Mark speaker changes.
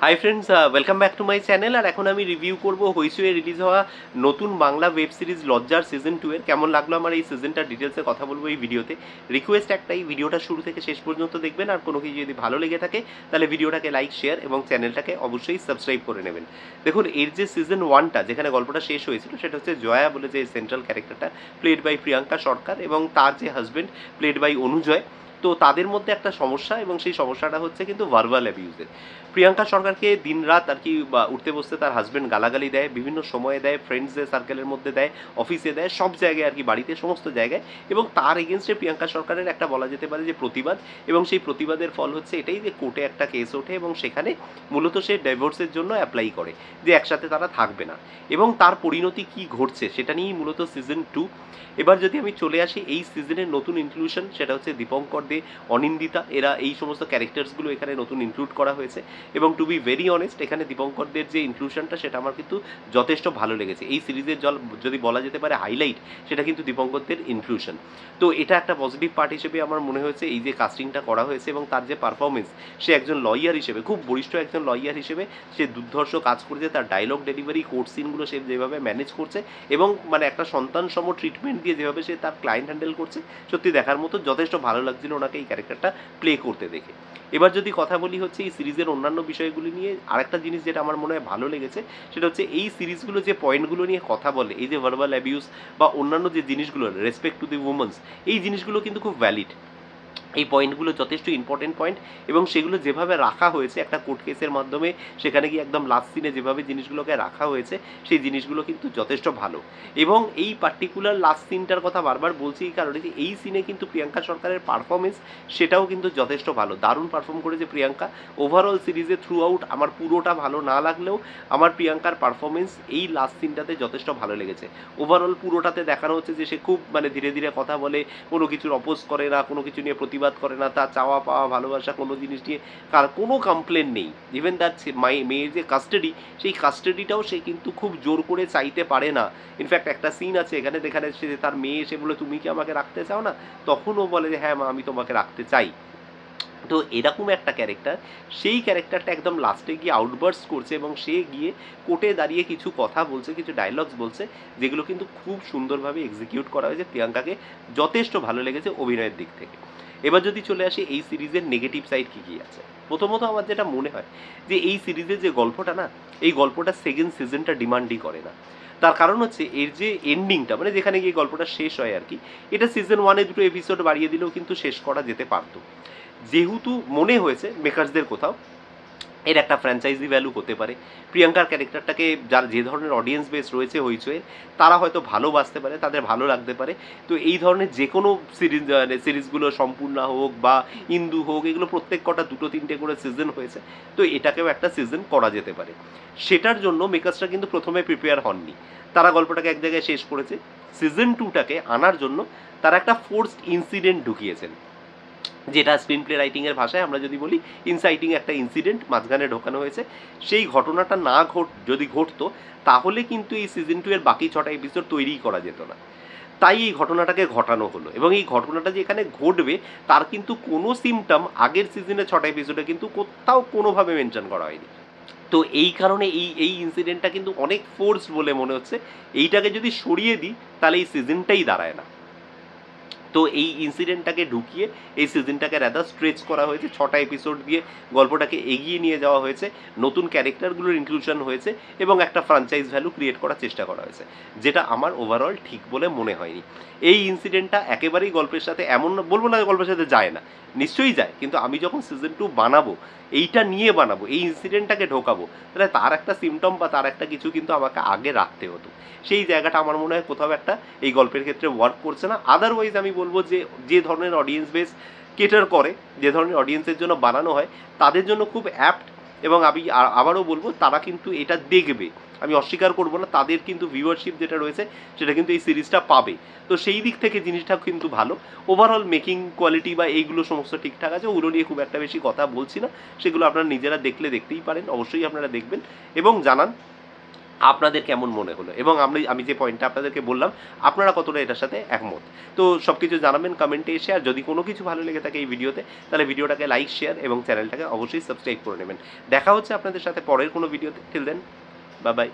Speaker 1: High friends, welcome back to my channel. আর এখন আমি রিভিউ করব হইচইয়ে রিলিজ হওয়া নতুন বাংলা ওয়েব সিরিজ লজ্জার সিজন 2 এর কেমন লাগলো আমার এই সিজনটার ডিটেলসে কথা বলবো এই ভিডিওতে। রিকোয়েস্ট একটাই, ভিডিওটা শুরু থেকে শেষ পর্যন্ত দেখবেন, আর কোনো কিছু যদি ভালো লেগে থাকে তাহলে ভিডিওটাকে লাইক, শেয়ার এবং চ্যানেলটাকে অবশ্যই সাবস্ক্রাইব করে নেবেন। দেখুন, এর যে সিজন 1টা যেখানে গল্পটা শেষ হয়েছিল সেটা হচ্ছে জয়া বলে যে সেন্ট্রাল ক্যারেক্টারটা, প্লেড বাই প্রিয়াঙ্কা সরকার, এবং তার যে হাজব্যান্ড প্লেড বাই অনুজয়। তো তাদের মধ্যে একটা সমস্যা, এবং সেই সমস্যাটা হচ্ছে কিন্তু ভার্বাল অ্যাবিউজের। প্রিয়াঙ্কা সরকারকে দিনরাত আর কি উঠতে বসতে তার হাজব্যান্ড গালাগালি দেয়, বিভিন্ন সময়ে দেয়, ফ্রেন্ডসদের সার্কেলের মধ্যে দেয়, অফিসে দেয়, সব জায়গায় আর কি, বাড়িতে, সমস্ত জায়গায়। এবং তার এগেনস্টে প্রিয়াঙ্কা সরকারের একটা বলা যেতে পারে যে প্রতিবাদ, এবং সেই প্রতিবাদের ফল হচ্ছে এটাই যে কোর্টে একটা কেস ওঠে এবং সেখানে মূলত সে ডাইভোর্সের জন্য অ্যাপ্লাই করে যে একসাথে তারা থাকবে না, এবং তার পরিণতি কি ঘটছে সেটা নিয়েই মূলত সিজন 2। এবার যদি আমি চলে আসি এই সিজনের নতুন ইনক্লুশন, সেটা হচ্ছে দীপঙ্কর দে, অনিন্দিতা, এরা এই সমস্ত ক্যারেক্টার্সগুলো এখানে নতুন ইনক্লুড করা হয়েছে। এবং টু বি ভেরি অনেস্ট, এখানে দীপঙ্করদের যে ইনক্লুশনটা সেটা আমার কিন্তু যথেষ্ট ভালো লেগেছে। এই সিরিজের যদি বলা যেতে পারে হাইলাইট, সেটা কিন্তু দীপঙ্করদের ইনক্লুশন। তো এটা একটা পজিটিভ পার্ট হিসেবে আমার মনে হয়েছে এই যে কাস্টিংটা করা হয়েছে, এবং তার যে পারফরমেন্স, সে একজন লয়ার হিসেবে, খুব বরিষ্ঠ একজন লয়ার হিসেবে সে দুর্ধর্ষ কাজ করেছে। তার ডায়লগ ডেলিভারি, কোর্ট সিনগুলো সে যেভাবে ম্যানেজ করছে, এবং মানে একটা সন্তান সম ট্রিটমেন্ট দিয়ে যেভাবে সে তার ক্লায়েন্ট হ্যান্ডেল করছে, সত্যি দেখার মতো, যথেষ্ট ভালো লাগছিল ওনাকে এই ক্যারেক্টারটা প্লে করতে দেখে। এবার যদি কথা বলি হচ্ছে এই সিরিজের অন্যান্য বিষয়গুলি নিয়ে, আরেকটা জিনিস যেটা আমার মনে হয় ভালো লেগেছে সেটা হচ্ছে এই সিরিজগুলো যে পয়েন্টগুলো নিয়ে কথা বলে, এই যে ভার্বাল অ্যাবিউজ বা অন্যান্য যে জিনিসগুলো, রেসপেক্ট টু দি উমেন্স, এই জিনিসগুলো কিন্তু খুব ভ্যালিড। এই পয়েন্টগুলো যথেষ্ট ইম্পর্টেন্ট পয়েন্ট, এবং সেগুলো যেভাবে রাখা হয়েছে একটা কোর্ট কেসের মাধ্যমে, সেখানে গিয়ে একদম লাস্ট সিনে যেভাবে জিনিসগুলোকে রাখা হয়েছে, সেই জিনিসগুলো কিন্তু যথেষ্ট ভালো। এবং এই পার্টিকুলার লাস্ট সিনটার কথা বারবার বলছি এই কারণে যে এই সিনে কিন্তু প্রিয়াঙ্কা সরকারের পারফরমেন্স সেটাও কিন্তু যথেষ্ট ভালো, দারুণ পারফর্ম করেছে প্রিয়াঙ্কা। ওভারঅল সিরিজে থ্রু আউট আমার পুরোটা ভালো না লাগলেও আমার প্রিয়াঙ্কার পারফরমেন্স এই লাস্ট সিনটাতে যথেষ্ট ভালো লেগেছে। ওভারঅল পুরোটাতে দেখানো হচ্ছে যে সে খুব মানে ধীরে ধীরে কথা বলে, কোনো কিছুর অপোজ করে না, কোনো কিছু নিয়ে প্রতিবাদ করে না, তার চাওয়া পাওয়া ভালোবাসা কোনো জিনিস নিয়ে কার কোনো কমপ্লেন নেই। ইভেন তার মেয়ের যে কাস্টাডি, সেই কাস্টাডিটাও সে কিন্তু খুব জোর করে চাইতে পারে না। ইনফ্যাক্ট একটা সিন আছে এখানে সে তার মেয়ে এসে বলে, তুমি কি আমাকে রাখতে চাও না? তখন ও বলে যে হ্যাঁ মা, আমি তোমাকে রাখতে চাই। তো এরকম একটা ক্যারেক্টার, সেই ক্যারেক্টারটা একদম লাস্টে গিয়ে আউটবার্স করছে, এবং সে গিয়ে কোর্টে দাঁড়িয়ে কিছু কথা বলছে, কিছু ডায়লগস বলছে, যেগুলো কিন্তু খুব সুন্দরভাবে এক্সিকিউট করা হয়েছে। প্রিয়াঙ্কাকে যথেষ্ট ভালো লেগেছে অভিনয়ের দিক থেকে। এবার যদি চলে আসি এই সিরিজের নেগেটিভ সাইড কী কী আছে, প্রথমত আমার যেটা মনে হয় যে এই সিরিজের যে গল্পটা না, এই গল্পটা সেকেন্ড সিজনটা ডিমান্ডই করে না। তার কারণ হচ্ছে এর যে এন্ডিংটা, মানে যেখানে গিয়ে গল্পটা শেষ হয় আর কি, এটা সিজন 1-এ 2 এপিসোড বাড়িয়ে দিলেও কিন্তু শেষ করা যেতে পারতো। যেহেতু মনে হয়েছে মেকার্সদের কোথাও এর একটা ফ্র্যাঞ্চাইজি ভ্যালু হতে পারে, প্রিয়াঙ্কার ক্যারেক্টারটাকে যার যে ধরনের অডিয়েন্স বেস রয়েছে হইচইয়ের, তারা হয়তো ভালোবাসতে পারে, তাদের ভালো লাগতে পারে। তো এই ধরনের যে কোনো সিরিজগুলো সম্পূর্ণা হোক বা ইন্দু হোক, এগুলো প্রত্যেক কটা 2-3টে করে সিজন হয়েছে, তো এটাকেও একটা সিজন করা যেতে পারে। সেটার জন্য মেকার্সরা কিন্তু প্রথমে প্রিপেয়ার হননি, তারা গল্পটাকে এক জায়গায় শেষ করেছে। সিজন 2টাকে আনার জন্য তারা একটা ফোর্সড ইনসিডেন্ট ঢুকিয়েছেন, যেটা স্ক্রিন প্লে রাইটিংয়ের ভাষায় আমরা যদি বলি ইনসাইটিং একটা ইনসিডেন্ট মাঝখানে ঢোকানো হয়েছে। সেই ঘটনাটা না যদি ঘটতো, তাহলে কিন্তু এই সিজন 2 এর বাকি 6টা এপিসোড তৈরিই করা যেত না। তাই এই ঘটনাটাকে ঘটানো হলো, এবং এই ঘটনাটা যে এখানে ঘটবে তার কিন্তু কোনো সিমটম আগের সিজনের 6টা এপিসোডে কিন্তু কোথাও কোনোভাবে মেনশন করা হয়নি। তো এই কারণে এই ইনসিডেন্টটা কিন্তু অনেক ফোর্স বলে মনে হচ্ছে। এইটাকে যদি সরিয়ে দিই তাহলে এই সিজনটাই দাঁড়ায় না। তো এই ইনসিডেন্টটাকে ঢুকিয়ে এই সিজনটাকে রাদার স্ট্রেচ করা হয়েছে, 6টা এপিসোড দিয়ে গল্পটাকে এগিয়ে নিয়ে যাওয়া হয়েছে, নতুন ক্যারেক্টারগুলোর ইনক্লুশন হয়েছে, এবং একটা ফ্র্যাঞ্চাইজ ভ্যালু ক্রিয়েট করার চেষ্টা করা হয়েছে, যেটা আমার ওভারঅল ঠিক বলে মনে হয়নি। এই ইনসিডেন্টটা একেবারেই গল্পের সাথে, এমন বলবো না গল্পের সাথে যায় না, নিশ্চয়ই যায়, কিন্তু আমি যখন সিজন 2 বানাবো, এইটা নিয়ে বানাবো, এই ইনসিডেন্টটাকে ঢোকাবো, তাহলে তার একটা সিমটম বা তার একটা কিছু কিন্তু আমাকে আগে রাখতে হতো। সেই জায়গাটা আমার মনে হয় কোথাও একটা এই গল্পের ক্ষেত্রে ওয়ার্ক করছে না। আদারওয়াইজ আমি বলবো যে যে ধরনের অডিয়েন্স বেস কেটার করে, যে ধরনের অডিয়েন্সের জন্য বানানো হয়, তাদের জন্য খুব অ্যাপ্ট। এবং আমি আবারও বলবো তারা কিন্তু এটা দেখবে, আমি অস্বীকার করবো না, তাদের কিন্তু ভিউয়ারশিপ যেটা রয়েছে সেটা কিন্তু এই সিরিজটা পাবে। তো সেই দিক থেকে জিনিসটা কিন্তু ভালো। ওভারঅল মেকিং কোয়ালিটি বা এইগুলো সমস্ত ঠিকঠাক আছে, ওগুলো নিয়ে খুব একটা বেশি কথা বলছি না, সেগুলো আপনারা নিজেরা দেখলে দেখতেই পারেন, অবশ্যই আপনারা দেখবেন এবং জানান আপনাদের কেমন মনে হলো এবং আমি যে পয়েন্টটা আপনাদেরকে বললাম আপনারা কতটা এটার সাথে একমত। তো সব কিছু জানাবেন কমেন্টে এসে। আর যদি কোনো কিছু ভালো লেগে থাকে এই ভিডিওতে তাহলে ভিডিওটাকে লাইক, শেয়ার এবং চ্যানেলটাকে অবশ্যই সাবস্ক্রাইব করে নেবেন। দেখা হচ্ছে আপনাদের সাথে পরের কোনো ভিডিওতে। Till then, bye by.